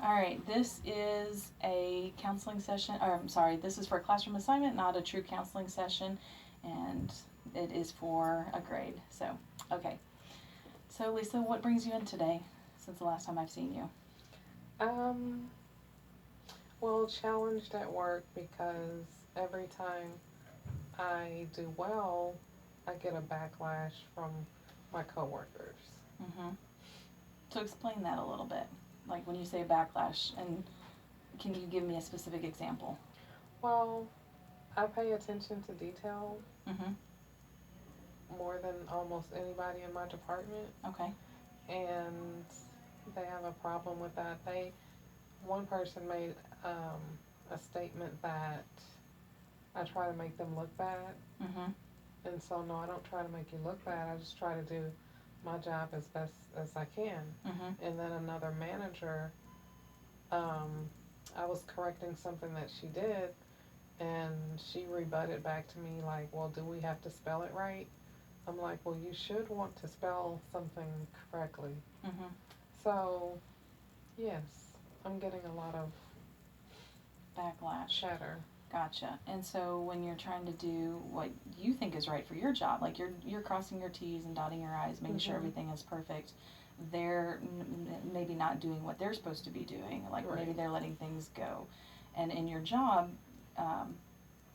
All right, this is a counseling session, or I'm sorry, this is for a classroom assignment, not a true counseling session, and it is for a grade. So, okay. So, Lisa, what brings you in today since the last time I've seen you? Um, well, challenged at work because every time I do well, I get a backlash from my coworkers. Mm-hmm. So, explain that a little bit. Like when you say backlash, and can you give me a specific example? Well, I pay attention to detail Mm-hmm. more than almost anybody in my department, Okay. and they have a problem with that. One person made um, a statement that I try to make them look bad. Mm-hmm. And so, no, I don't try to make you look bad. I just try to do my job as best as I can. Mm-hmm. And then another manager, um, I was correcting something that she did, and she rebutted back to me, like, well, do we have to spell it right? I'm like, well, you should want to spell something correctly. Mm-hmm. So, yes, I'm getting a lot of Backlash. chatter. Gotcha. And so when you're trying to do what you think is right for your job, like you're crossing your T's and dotting your I's, making sure Mm-hmm. everything is perfect, they're maybe not doing what they're supposed to be doing. Like maybe Right. they're letting things go. And in your job, um,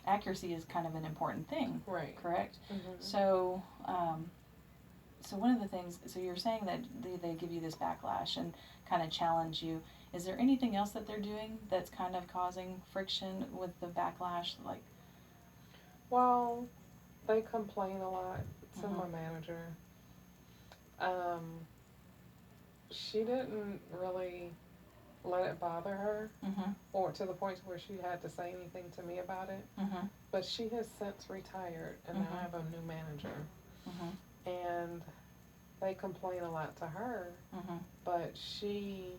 accuracy is kind of an important thing, Right. correct? Mm-hmm. So, so one of the things, so you're saying that they give you this backlash and kind of challenge you. Is there anything else that they're doing that's kind of causing friction with the backlash? Like, Well, they complain a lot to mm-hmm, my manager. Um, she didn't really let it bother her, mm-hmm, or to the point where she had to say anything to me about it. mm-hmm, But she has since retired, and now I mm-hmm, have a new manager. mm-hmm, And they complain a lot to her, mm-hmm, but she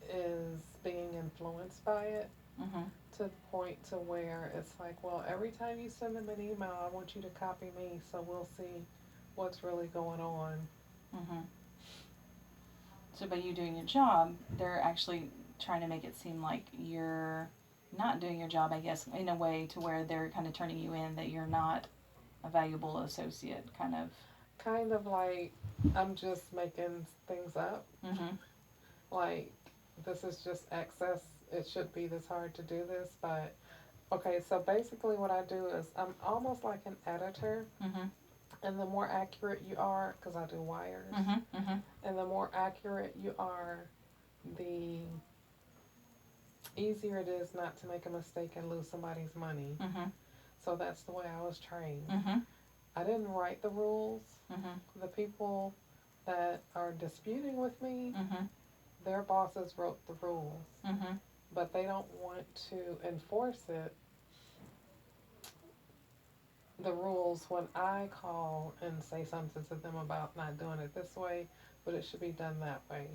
is being influenced by it mm-hmm, to the point to where it's like, well, every time you send them an email, I want you to copy me so we'll see what's really going on. mm-hmm. So by you doing your job, they're actually trying to make it seem like you're not doing your job, I guess, in a way to where they're kind of turning you in that you're not a valuable associate, kind of. Kind of like I'm just making things up. Mm-hmm, Like, this is just excess. It should be this hard to do this. But, okay, so basically, what I do is I'm almost like an editor. mm-hmm, And the more accurate you are, because I do wires, mm-hmm, mm-hmm, and the more accurate you are, the easier it is not to make a mistake and lose somebody's money. mm-hmm, So that's the way I was trained. mm-hmm, I didn't write the rules. mm-hmm, The people that are disputing with me, mm-hmm, their bosses wrote the rules, mm-hmm. but they don't want to enforce the rules when I call and say something to them about not doing it this way, but it should be done that way.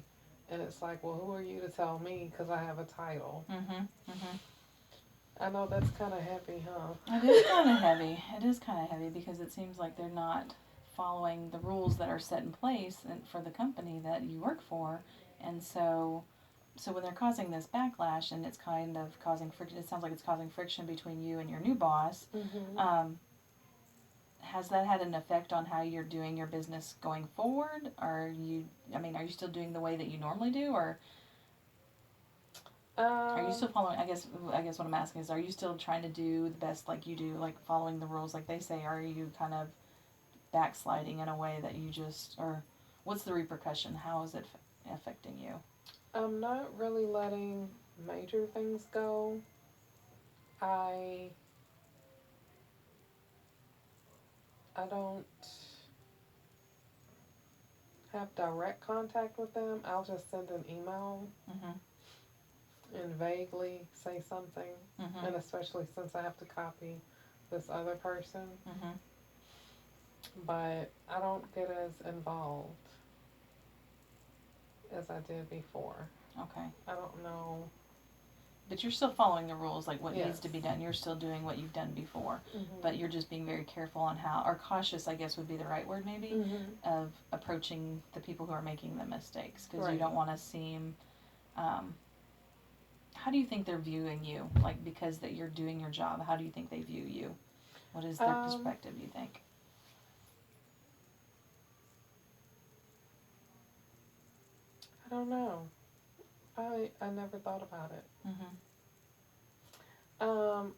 And it's like, well, who are you to tell me because I have a title? Mm-hmm. Mm-hmm. I know that's kind of heavy, huh? It is kind of heavy. It is kind of heavy because it seems like they're not following the rules that are set in place and for the company that you work for, and so when they're causing this backlash and it's kind of causing friction, it sounds like it's causing friction between you and your new boss. Mm-hmm. Um, has that had an effect on how you're doing your business going forward? Are you still doing the way that you normally do, or are you still Um, following? I guess what I'm asking is, are you still trying to do the best like you do, like following the rules like they say? Or are you kind of backsliding in a way that you just, or what's the repercussion? How is it affecting you? I'm not really letting major things go. I I don't have direct contact with them. I'll just send an email Mhm. and vaguely say something, Mhm. and especially since I have to copy this other person, Mhm. but I don't get as involved as I did before. Okay. I don't know. But you're still following the rules, like what Yes. needs to be done. You're still doing what you've done before, but Mhm. you're just being very careful on how, or cautious, I guess would be the right word, maybe, Mhm. of approaching the people who are making the mistakes, because you Right. don't want to seem um, how do you think they're viewing you? Like, because that you're doing your job, how do you think they view you? What is their Um, perspective, you think? I don't know. I never thought about it. Mm-hmm.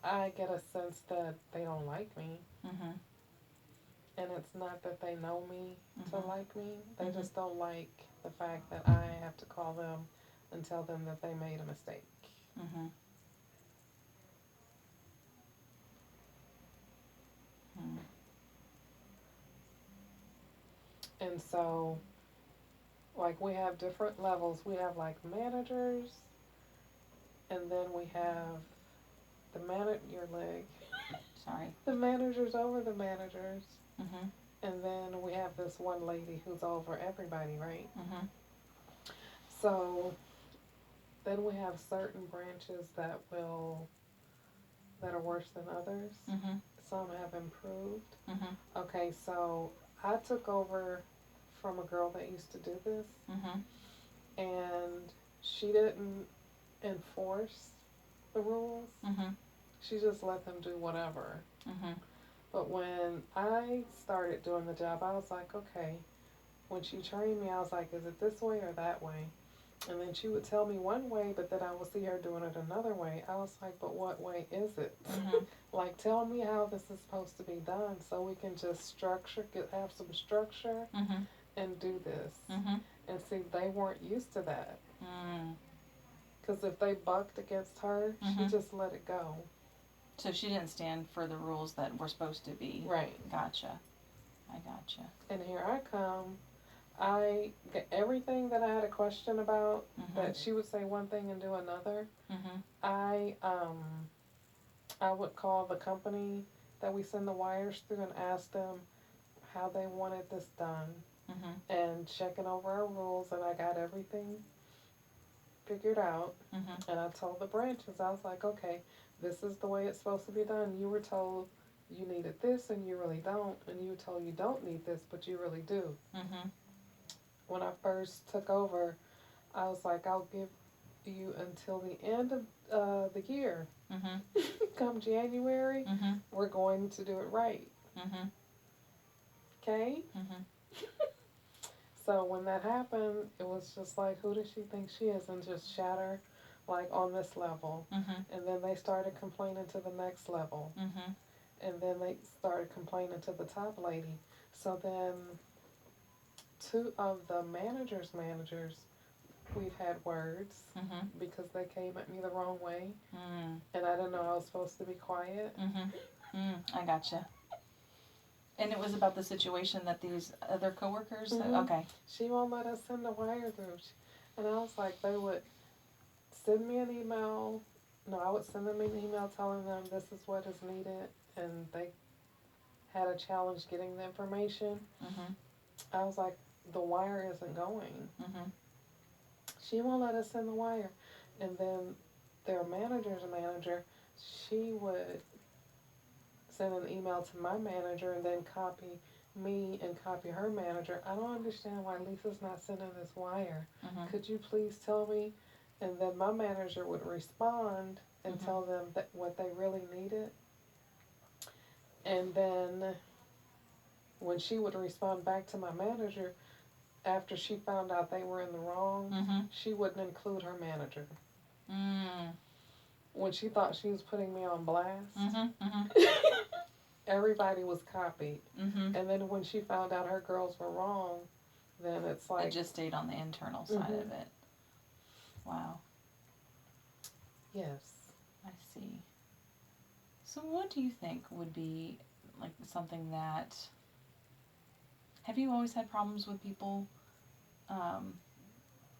I get a sense that they don't like me, Mm-hmm. and it's not that they know me to Mm-hmm. like me. They Mm-hmm. just don't like the fact that I have to call them and tell them that they made a mistake. Mm-hmm. Mm-hmm. And so, like, we have different levels. We have like managers, and then we have your leg, Sorry. the managers over the managers, Mm-hmm. and then we have this one lady who's over everybody, right? Mm-hmm. So then we have certain branches that are worse than others. Mm-hmm. Some have improved. Mm-hmm. Okay, so I took over from a girl that used to do this, Mm-hmm. and she didn't enforce the rules. Mm-hmm. She just let them do whatever. Mm-hmm. But when I started doing the job, I was like, okay. When she trained me, I was like, is it this way or that way? And then she would tell me one way, but then I would see her doing it another way. I was like, but what way is it? Mm-hmm. Like, tell me how this is supposed to be done so we can just have some structure Mm-hmm. and do this. Mm-hmm. And see, they weren't used to that. Mm. Because if they bucked against her, she Mm-hmm. just let it go. So she didn't stand for the rules that were supposed to be. Right. Gotcha. I gotcha. And here I come. I get everything that I had a question about, Mm-hmm. that she would say one thing and do another. Mm-hmm. I I would call the company that we send the wires through and ask them how they wanted this done, Mm-hmm. and checking over our rules, and I got everything figured out. Mm-hmm. And I told the branches, I was like, okay, this is the way it's supposed to be done. You were told you needed this and you really don't, and you were told you don't need this but you really do. Mm-hmm. When I first took over, I was like, I'll give you until the end of the year. Mm-hmm. Come January, Mm-hmm. we're going to do it right. Mm-hmm. Okay? Mm-hmm. So when that happened, it was just like, who does she think she is? And just shatter, like, on this level. Mm-hmm. And then they started complaining to the next level. Mm-hmm. And then they started complaining to the top lady. So then two of the managers, we've had words Mm-hmm. because they came at me the wrong way. Mm. And I didn't know I was supposed to be quiet. Mm-hmm. Mm. I gotcha. And it was about the situation that these other coworkers. Mhm. Okay. She won't let us send the wire through. And I was like, they would send me an email. No, I would send them an email telling them this is what is needed, and they had a challenge getting the information. Mm-hmm. I was like, the wire isn't going. Mm-hmm. She won't let us send the wire. And then their manager's manager, she would send an email to my manager and then copy me and copy her manager. I don't understand why Lisa's not sending this wire. Mm-hmm. Could you please tell me? And then my manager would respond and Mhm. tell them that what they really needed. And then when she would respond back to my manager, after she found out they were in the wrong, Mm-hmm. she wouldn't include her manager. Mm. When she thought she was putting me on blast, Mm-hmm. Mm-hmm. everybody was copied. Mm-hmm. And then when she found out her girls were wrong, then it's like, It just stayed on the internal side Mhm. of it. Wow. yes. I see. So what do you think would be like something that have you always had problems with people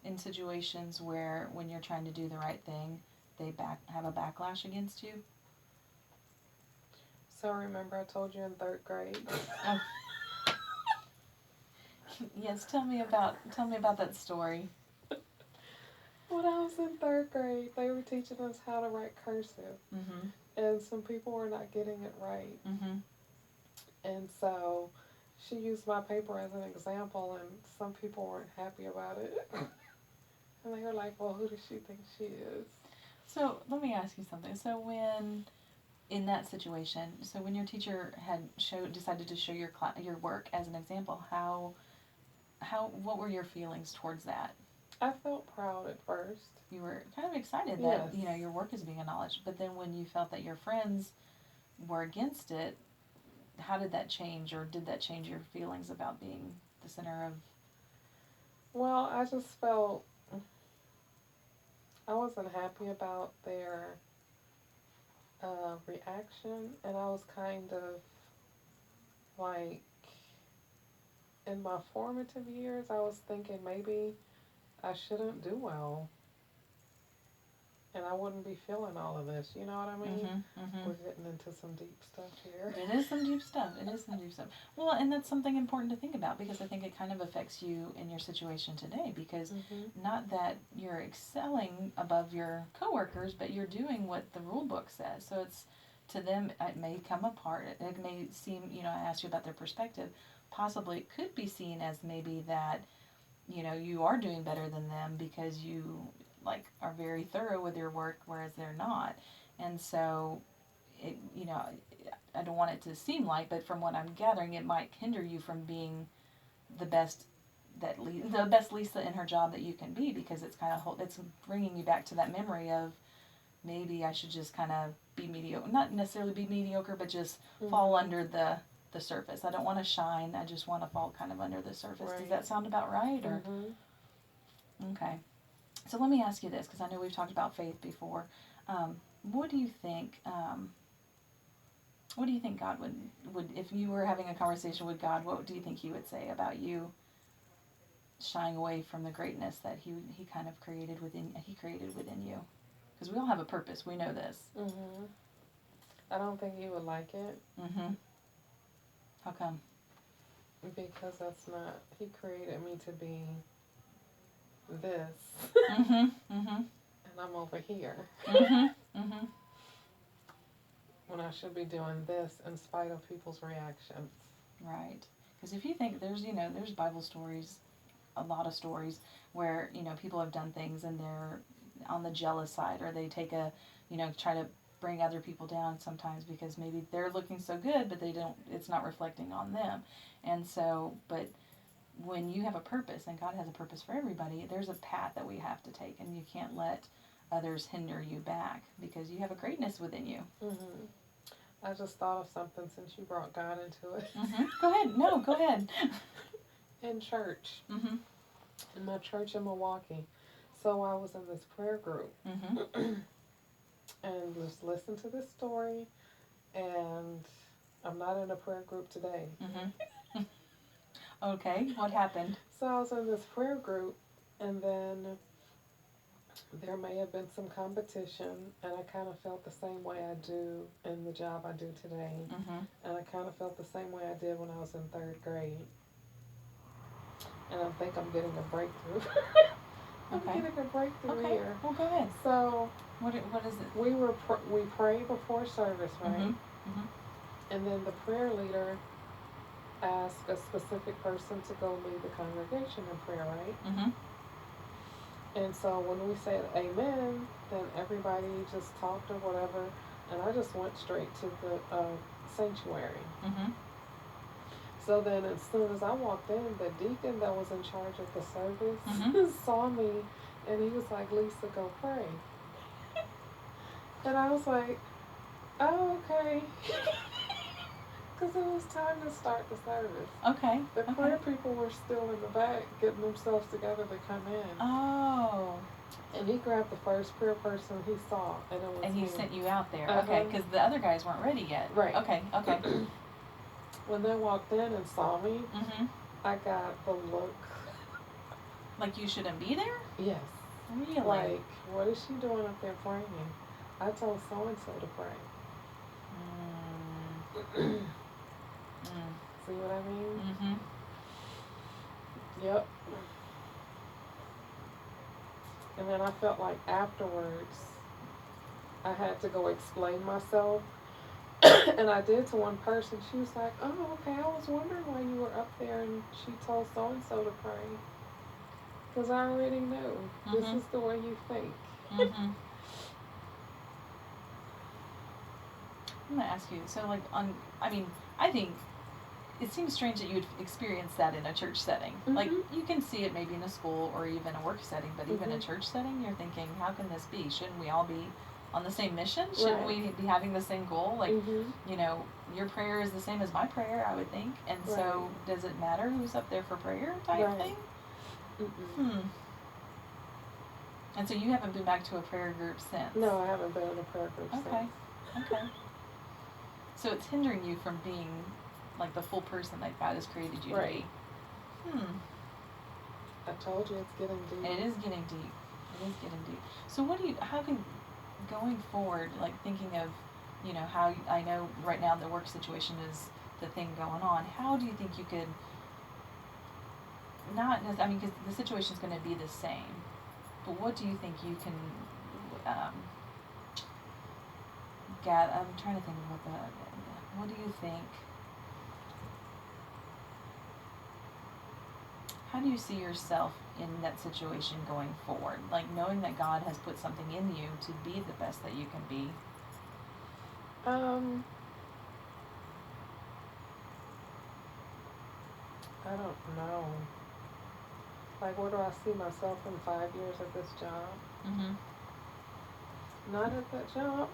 in situations where when you're trying to do the right thing, they have a backlash against you? So remember I told you in third grade? Oh. Yes, tell me about that story. When I was in third grade, they were teaching us how to write cursive, Mhm. and some people were not getting it right. Mhm. And so she used my paper as an example, and some people weren't happy about it. And they were like, well, who does she think she is? So let me ask you something. So when in that situation, so when your teacher had decided to show your work as an example, how what were your feelings towards that? I felt proud at first. You were kind of excited that Yes. your work is being acknowledged, but then when you felt that your friends were against it, how did that change, or did that change your feelings about being the center of? Well, I just felt I wasn't happy about their reaction, and I was kind of like, in my formative years, I was thinking maybe I shouldn't do well, and I wouldn't be feeling all of this. You know what I mean? We're getting into some deep stuff here. It is some deep stuff. It is some deep stuff. Well, and that's something important to think about, because I think it kind of affects you in your situation today, because not that you're excelling above your coworkers, but you're doing what the rule book says. So it's, to them, it may come apart. It may seem, I asked you about their perspective. Possibly it could be seen as maybe that, you are doing better than them because you are very thorough with your work, whereas they're not. And so it, I don't want it to seem like, but from what I'm gathering, it might hinder you from being the best the best Lisa in her job that you can be, because it's kind of it's bringing you back to that memory of, maybe I should just kind of be mediocre, not necessarily be mediocre, but just fall under the surface. I don't want to shine. I just want to fall kind of under the surface. Right. Does that sound about right? Or okay. So let me ask you this, because I know we've talked about faith before. What do you think? What do you think God would if you were having a conversation with God? What do you think He would say about you shying away from the greatness that He kind of created within you? Because we all have a purpose. We know this. I don't think He would like it. How come? Because that's not. He created me to be this, and I'm over here. When I should be doing this in spite of people's reactions. Right. Because if you think there's Bible stories, a lot of stories where, people have done things and they're on the jealous side, or they take try to bring other people down sometimes because maybe they're looking so good, but it's not reflecting on them. And so, but when you have a purpose, and God has a purpose for everybody, there's a path that we have to take, and you can't let others hinder you back, because you have a greatness within you. I just thought of something since you brought God into it. Go ahead. No, go ahead. In church. In my church in Milwaukee. So I was in this prayer group. And just listened to this story. And I'm not in a prayer group today. Okay, what happened? So I was in this prayer group, and then there may have been some competition, and I kind of felt the same way I do in the job I do today. And I kind of felt the same way I did when I was in 3rd grade. And I think I'm getting a breakthrough. I'm getting a breakthrough here. Well, go ahead. So, what is it? We pray before service, right? And then the prayer leader asked a specific person to go lead the congregation in prayer, right? And so when we said amen, then everybody just talked or whatever, and I just went straight to the sanctuary. So then as soon as I walked in, the deacon that was in charge of the service saw me, and he was like, Lisa, go pray. And I was like, oh, okay. Because it was time to start the service. Okay. The prayer people were still in the back getting themselves together to come in. Oh. And he grabbed the first prayer person he saw, and it was And he me. sent you out there. Okay, because the other guys weren't ready yet. Right. Okay. When they walked in and saw me, I got the look. Like you shouldn't be there? Yes. Really? Like, what is she doing up there praying? I told so-and-so to pray. See what I mean? Yep. And then I felt like afterwards I had to go explain myself. And I did to one person. She was like, oh, okay, I was wondering why you were up there, and she told so-and-so to pray. Because I already know this Mhm. is the way you think. Mhm. I'm gonna ask you. So, like, I mean, I think it seems strange that you would experience that in a church setting. Like, Mhm. you can see it maybe in a school or even a work setting, but even a Mhm. church setting, you're thinking, how can this be? Shouldn't we all be on the same mission? Shouldn't Right. we be having the same goal? Like, Mhm. you know, your prayer is the same as my prayer, I would think. And Right. so, does it matter who's up there for prayer type Right. thing? Mm-mm. Hmm. And so, you haven't been back to a prayer group since? No, I haven't been in a prayer group Okay. since. Okay. So, it's hindering you from being like the full person that God has created you to Right. be. Hmm. I told you it's getting deep. It is getting deep. It is getting deep. So what do you, how can, going forward, like thinking of, you know, how, I know right now the work situation is the thing going on, how do you think you could, I mean, because the situation's gonna be the same, but what do you think you can, um, I'm trying to think of what do you think, how do you see yourself in that situation going forward? Like knowing that God has put something in you to be the best that you can be. Um, I don't know. Like, where do I see myself in 5 years at this job? Mhm. Not at that job.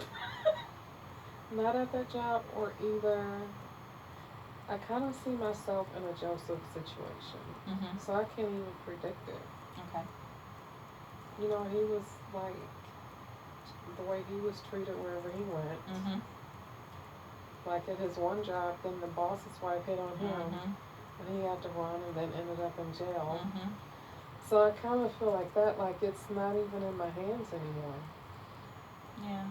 Not at that job, or either I kind of see myself in a Joseph situation. Mhm. So I can't even predict it. Okay. You know, he was like, the way he was treated wherever he went. Mhm. Like at his one job, then the boss's wife hit on him, Mhm. and he had to run and then ended up in jail. Mhm. So I kind of feel like that, like it's not even in my hands anymore. Yeah.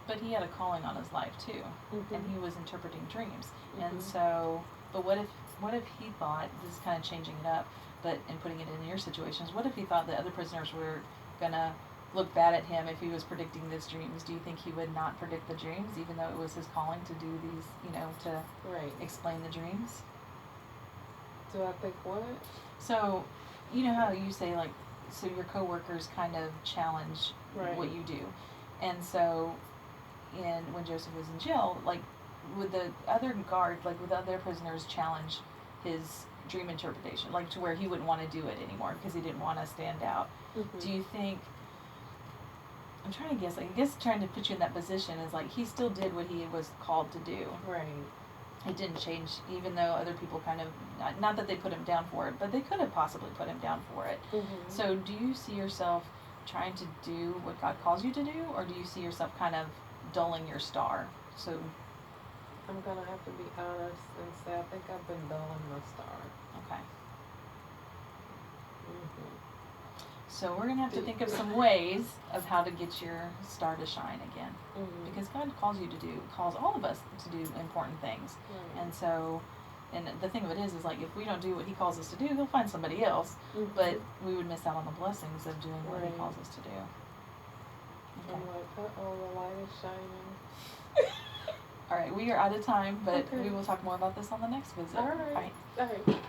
But he had a calling on his life too, and Mhm. he was interpreting dreams. And Mhm. so, but what if he thought, this is kind of changing it up, but and putting it in your situations, what if he thought the other prisoners were gonna look bad at him if he was predicting these dreams? Do you think he would not predict the dreams, even though it was his calling to do these, you know, to Right. explain the dreams? Do I think what? So, you know how you say like, so your coworkers kind of challenge Right. what you do, and so, in when Joseph was in jail, like, would the other guard, like, would the other prisoners challenge his dream interpretation, like to where he wouldn't want to do it anymore because he didn't want to stand out? Mhm. Do you think? I'm trying to guess. I guess trying to put you in that position is like he still did what he was called to do. Right. It didn't change, even though other people kind of, not that they put him down for it, but they could have possibly put him down for it. Mhm. So do you see yourself trying to do what God calls you to do, or do you see yourself kind of dulling your star? So, I'm gonna have to be honest and say I think I've been dulling my star. okay. Mhm. So we're gonna have to Deep. think of some ways of how to get your star to shine again. Mhm. Because God calls all of us to do important things. Right. And so, and the thing of it is like if we don't do what He calls us to do, He'll find somebody else. Mhm. But we would miss out on the blessings of doing what He Right. calls us to do. Okay. I'm like, uh-oh, the light is shining. All right, we are out of time, but Okay. we will talk more about this on the next visit. All right. All right. All right.